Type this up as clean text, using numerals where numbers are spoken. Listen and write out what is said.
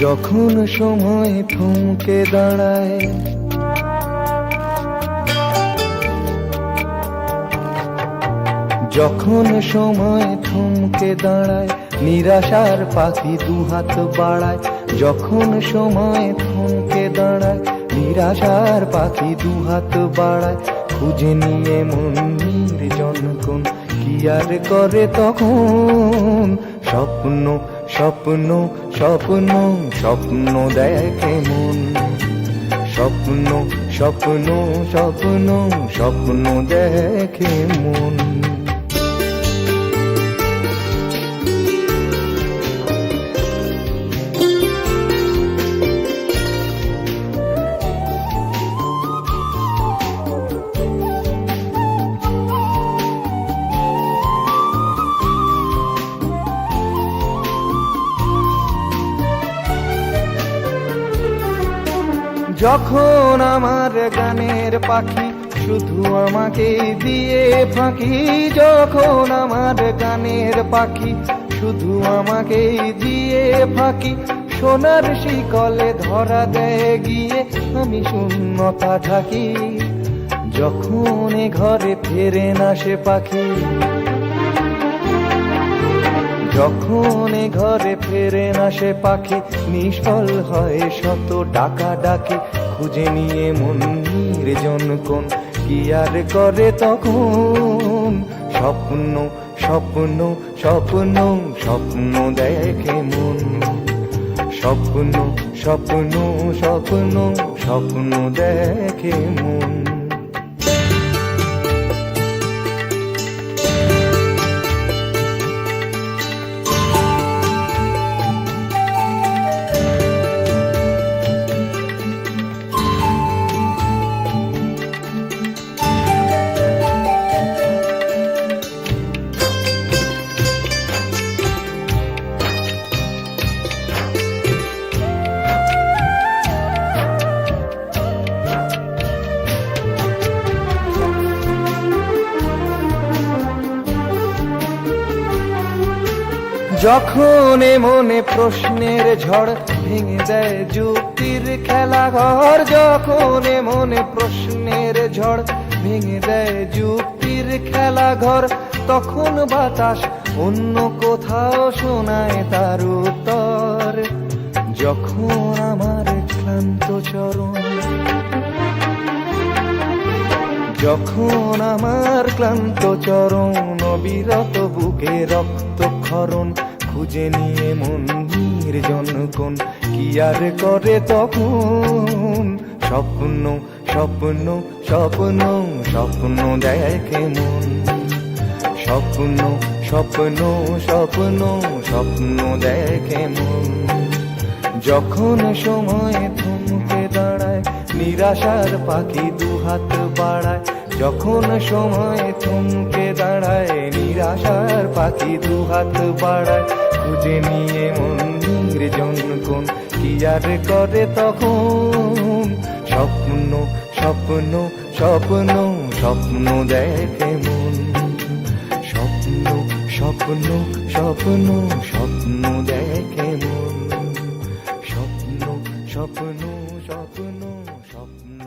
যখন সময় থমকে দাঁড়ায়, যখন সময় থমকে দাঁড়ায়, নিরাশার পাখি দুহাত বাড়ায়। যখন সময় থমকে দাঁড়ায়, নিরাশার পাখি দুহাত বাড়ায়। খুঁজে নিয়ে মন নির্জন কোন, কি আর করে তখন? স্বপ্ন স্বপ্ন স্বপ্ন স্বপ্ন দেখে মন। স্বপ্ন স্বপ্ন স্বপ্ন স্বপ্ন দেখে মন। যখন আমার গানের পাখি শুধু আমাকে দিয়ে ফাঁকি, যখন আমার গানের পাখি শুধু আমাকে দিয়ে ফাঁকি, সোনার শিকলে ধরা দেয় গিয়ে আমি শূন্যতা থাকি। যখন এ ঘরে ফেরে না সে পাখি, যখন এ ঘরে ফেরে না সে পাখি, নিষ্ফল হয় শত ডাকা ডাকি। খুঁজে নিয়ে মন নির্জন কোন, কি আর করে তখন? স্বপ্ন স্বপ্ন স্বপ্ন স্বপ্ন দেখে মন। স্বপ্ন স্বপ্ন স্বপ্ন স্বপ্ন দেখে মন। যখন মনে প্রশ্নের ঝড় ভেঙে দেয় যুক্তির খেলা ঘর, যখন মনে প্রশ্নের ঝড় ভেঙে দেয় যুক্তির খেলা ঘর, তখন বাতাস অন্য কোথাও শোনায় তার উত্তর। যখন আমার ক্লান্ত চরণ, যখন আমার ক্লান্ত চরণ, অবিরত বুকে রক্তক্ষরণ, খুঁজে নিয়ে মন নির্জন কোন, কি আর করে তখন? স্বপ্ন স্বপ্ন স্বপ্ন স্বপ্ন দেখে মন। স্বপ্ন স্বপ্ন স্বপ্ন স্বপ্ন দেখে মন। যখন সময় থমকে দাঁড়ায়, নিরাশার পাখি দুহাত বাড়ায়। যখন সময় থমকে দাঁড়ায়, নিরাশার পাখি দুহাত বাড়ায়। খুঁজে নিয়ে মন নির্জন কোন, কি আর করে তখন? স্বপ্ন স্বপ্ন স্বপ্ন স্বপ্ন দেখে মন। স্বপ্ন স্বপ্ন স্বপ্ন স্বপ্ন দেখে মন। স্বপ্ন স্বপ্ন স্বপ্ন স্বপ্ন